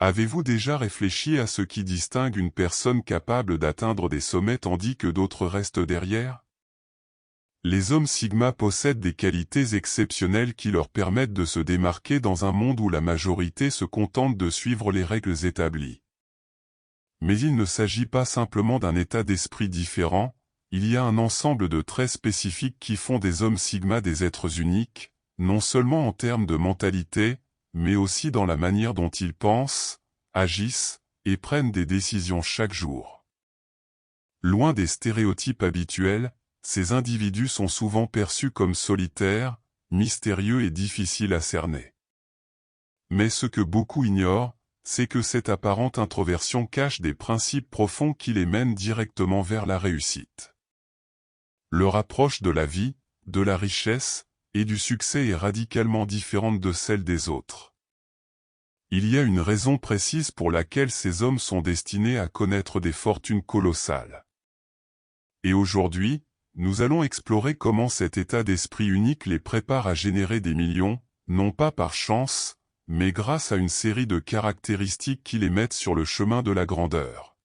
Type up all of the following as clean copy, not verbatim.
Avez-vous déjà réfléchi à ce qui distingue une personne capable d'atteindre des sommets tandis que d'autres restent derrière? Les hommes Sigma possèdent des qualités exceptionnelles qui leur permettent de se démarquer dans un monde où la majorité se contente de suivre les règles établies. Mais il ne s'agit pas simplement d'un état d'esprit différent, il y a un ensemble de traits spécifiques qui font des hommes Sigma des êtres uniques, non seulement en termes de mentalité, mais aussi dans la manière dont ils pensent, agissent, et prennent des décisions chaque jour. Loin des stéréotypes habituels, ces individus sont souvent perçus comme solitaires, mystérieux et difficiles à cerner. Mais ce que beaucoup ignorent, c'est que cette apparente introversion cache des principes profonds qui les mènent directement vers la réussite. Leur approche de la vie, de la richesse, et du succès est radicalement différente de celle des autres. Il y a une raison précise pour laquelle ces hommes sont destinés à connaître des fortunes colossales. Et aujourd'hui, nous allons explorer comment cet état d'esprit unique les prépare à générer des millions, non pas par chance, mais grâce à une série de caractéristiques qui les mettent sur le chemin de la grandeur.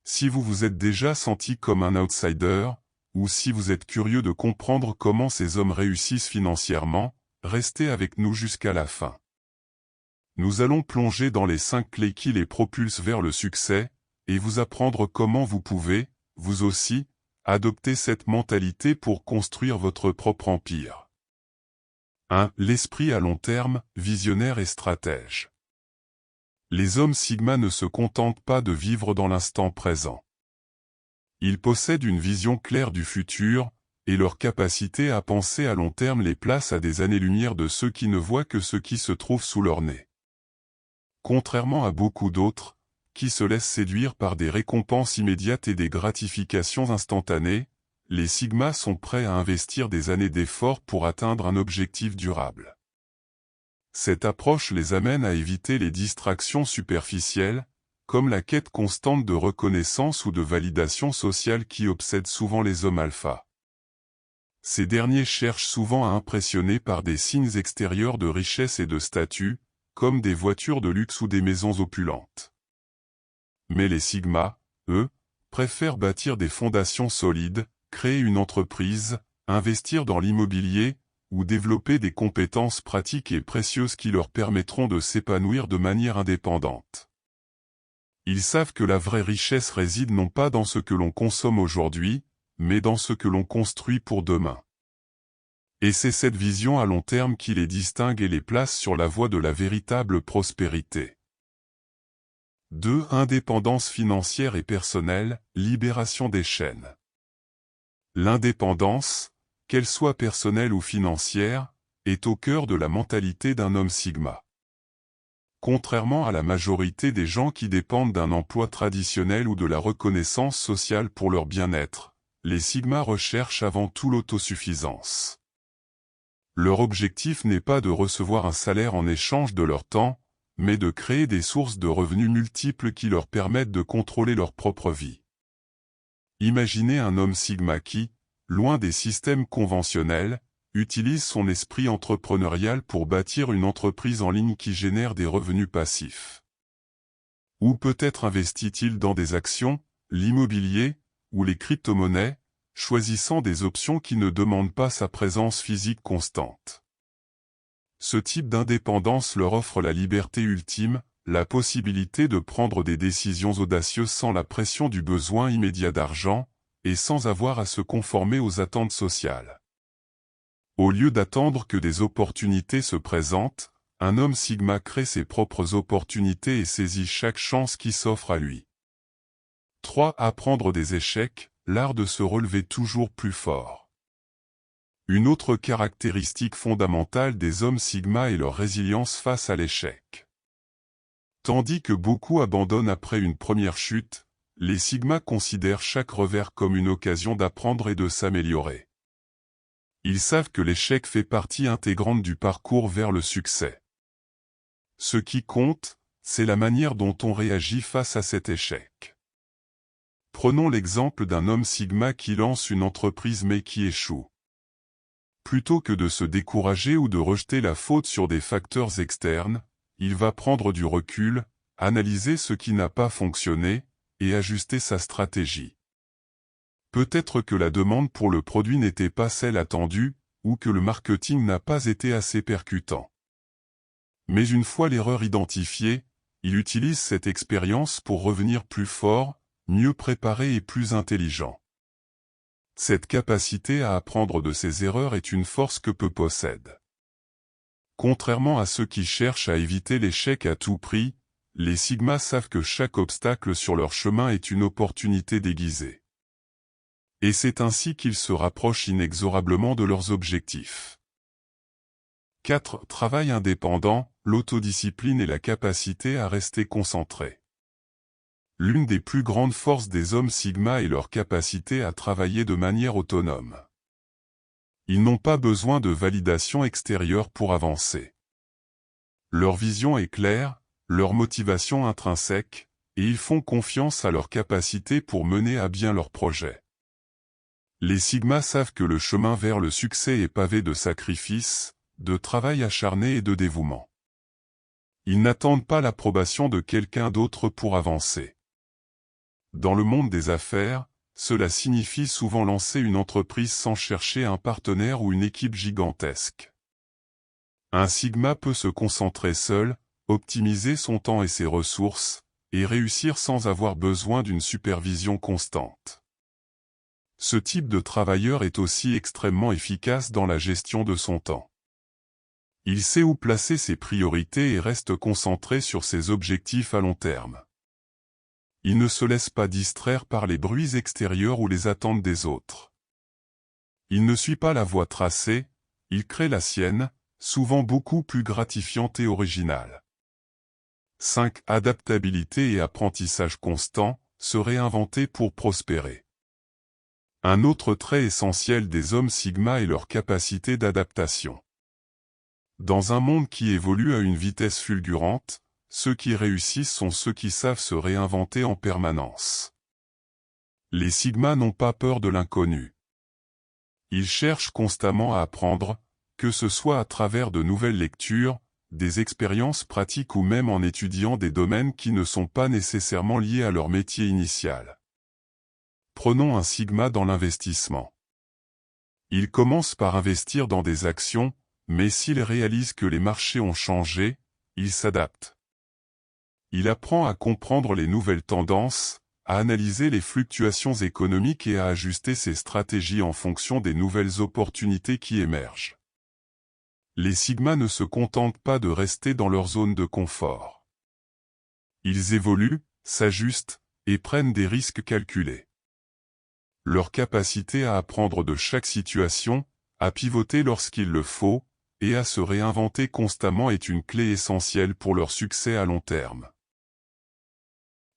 Si vous vous êtes déjà senti comme un outsider, ou si vous êtes curieux de comprendre comment ces hommes réussissent financièrement, restez avec nous jusqu'à la fin. Nous allons plonger dans les 5 clés qui les propulsent vers le succès, et vous apprendre comment vous pouvez, vous aussi, adopter cette mentalité pour construire votre propre empire. 1. L'esprit à long terme, visionnaire et stratège. Les hommes Sigma ne se contentent pas de vivre dans l'instant présent. Ils possèdent une vision claire du futur, et leur capacité à penser à long terme les place à des années-lumière de ceux qui ne voient que ce qui se trouve sous leur nez. Contrairement à beaucoup d'autres, qui se laissent séduire par des récompenses immédiates et des gratifications instantanées, les Sigma sont prêts à investir des années d'efforts pour atteindre un objectif durable. Cette approche les amène à éviter les distractions superficielles, comme la quête constante de reconnaissance ou de validation sociale qui obsède souvent les hommes alpha. Ces derniers cherchent souvent à impressionner par des signes extérieurs de richesse et de statut, comme des voitures de luxe ou des maisons opulentes. Mais les Sigma, eux, préfèrent bâtir des fondations solides, créer une entreprise, investir dans l'immobilier, ou développer des compétences pratiques et précieuses qui leur permettront de s'épanouir de manière indépendante. Ils savent que la vraie richesse réside non pas dans ce que l'on consomme aujourd'hui, mais dans ce que l'on construit pour demain. Et c'est cette vision à long terme qui les distingue et les place sur la voie de la véritable prospérité. 2. Indépendance financière et personnelle, libération des chaînes. L'indépendance, qu'elle soit personnelle ou financière, est au cœur de la mentalité d'un homme Sigma. Contrairement à la majorité des gens qui dépendent d'un emploi traditionnel ou de la reconnaissance sociale pour leur bien-être, les Sigma recherchent avant tout l'autosuffisance. Leur objectif n'est pas de recevoir un salaire en échange de leur temps, mais de créer des sources de revenus multiples qui leur permettent de contrôler leur propre vie. Imaginez un homme Sigma qui, loin des systèmes conventionnels, utilise son esprit entrepreneurial pour bâtir une entreprise en ligne qui génère des revenus passifs. Ou peut-être investit-il dans des actions, l'immobilier, ou les crypto-monnaies, choisissant des options qui ne demandent pas sa présence physique constante. Ce type d'indépendance leur offre la liberté ultime, la possibilité de prendre des décisions audacieuses sans la pression du besoin immédiat d'argent, et sans avoir à se conformer aux attentes sociales. Au lieu d'attendre que des opportunités se présentent, un homme Sigma crée ses propres opportunités et saisit chaque chance qui s'offre à lui. 3. Apprendre des échecs, l'art de se relever toujours plus fort. Une autre caractéristique fondamentale des hommes Sigma est leur résilience face à l'échec. Tandis que beaucoup abandonnent après une première chute, les Sigma considèrent chaque revers comme une occasion d'apprendre et de s'améliorer. Ils savent que l'échec fait partie intégrante du parcours vers le succès. Ce qui compte, c'est la manière dont on réagit face à cet échec. Prenons l'exemple d'un homme Sigma qui lance une entreprise mais qui échoue. Plutôt que de se décourager ou de rejeter la faute sur des facteurs externes, il va prendre du recul, analyser ce qui n'a pas fonctionné, et ajuster sa stratégie. Peut-être que la demande pour le produit n'était pas celle attendue, ou que le marketing n'a pas été assez percutant. Mais une fois l'erreur identifiée, il utilise cette expérience pour revenir plus fort, mieux préparé et plus intelligent. Cette capacité à apprendre de ses erreurs est une force que peu possèdent. Contrairement à ceux qui cherchent à éviter l'échec à tout prix, les Sigma savent que chaque obstacle sur leur chemin est une opportunité déguisée. Et c'est ainsi qu'ils se rapprochent inexorablement de leurs objectifs. 4. Travail indépendant, l'autodiscipline et la capacité à rester concentré. L'une des plus grandes forces des hommes Sigma est leur capacité à travailler de manière autonome. Ils n'ont pas besoin de validation extérieure pour avancer. Leur vision est claire, leur motivation intrinsèque, et ils font confiance à leur capacité pour mener à bien leurs projets. Les Sigma savent que le chemin vers le succès est pavé de sacrifices, de travail acharné et de dévouement. Ils n'attendent pas l'approbation de quelqu'un d'autre pour avancer. Dans le monde des affaires, cela signifie souvent lancer une entreprise sans chercher un partenaire ou une équipe gigantesque. Un Sigma peut se concentrer seul, optimiser son temps et ses ressources, et réussir sans avoir besoin d'une supervision constante. Ce type de travailleur est aussi extrêmement efficace dans la gestion de son temps. Il sait où placer ses priorités et reste concentré sur ses objectifs à long terme. Il ne se laisse pas distraire par les bruits extérieurs ou les attentes des autres. Il ne suit pas la voie tracée, il crée la sienne, souvent beaucoup plus gratifiante et originale. 5. Adaptabilité et apprentissage constant, se réinventer pour prospérer. Un autre trait essentiel des hommes Sigma est leur capacité d'adaptation. Dans un monde qui évolue à une vitesse fulgurante, ceux qui réussissent sont ceux qui savent se réinventer en permanence. Les Sigma n'ont pas peur de l'inconnu. Ils cherchent constamment à apprendre, que ce soit à travers de nouvelles lectures, des expériences pratiques ou même en étudiant des domaines qui ne sont pas nécessairement liés à leur métier initial. Prenons un Sigma dans l'investissement. Il commence par investir dans des actions, mais s'il réalise que les marchés ont changé, il s'adapte. Il apprend à comprendre les nouvelles tendances, à analyser les fluctuations économiques et à ajuster ses stratégies en fonction des nouvelles opportunités qui émergent. Les Sigma ne se contentent pas de rester dans leur zone de confort. Ils évoluent, s'ajustent, et prennent des risques calculés. Leur capacité à apprendre de chaque situation, à pivoter lorsqu'il le faut, et à se réinventer constamment est une clé essentielle pour leur succès à long terme.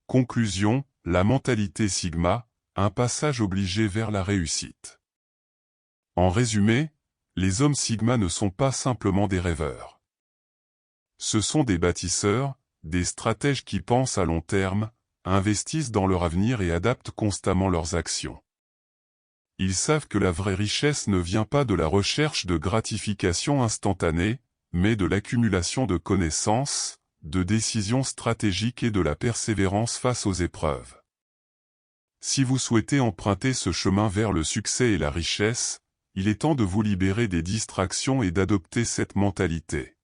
Conclusion, la mentalité Sigma, un passage obligé vers la réussite. En résumé, les hommes Sigma ne sont pas simplement des rêveurs. Ce sont des bâtisseurs, des stratèges qui pensent à long terme, investissent dans leur avenir et adaptent constamment leurs actions. Ils savent que la vraie richesse ne vient pas de la recherche de gratification instantanée, mais de l'accumulation de connaissances, de décisions stratégiques et de la persévérance face aux épreuves. Si vous souhaitez emprunter ce chemin vers le succès et la richesse, il est temps de vous libérer des distractions et d'adopter cette mentalité.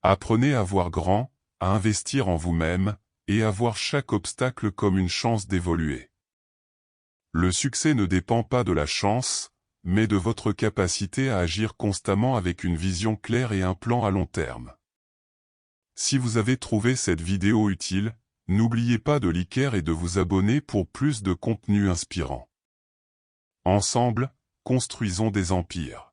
Apprenez à voir grand, à investir en vous-même, et à voir chaque obstacle comme une chance d'évoluer. Le succès ne dépend pas de la chance, mais de votre capacité à agir constamment avec une vision claire et un plan à long terme. Si vous avez trouvé cette vidéo utile, n'oubliez pas de liker et de vous abonner pour plus de contenu inspirant. Ensemble, construisons des empires.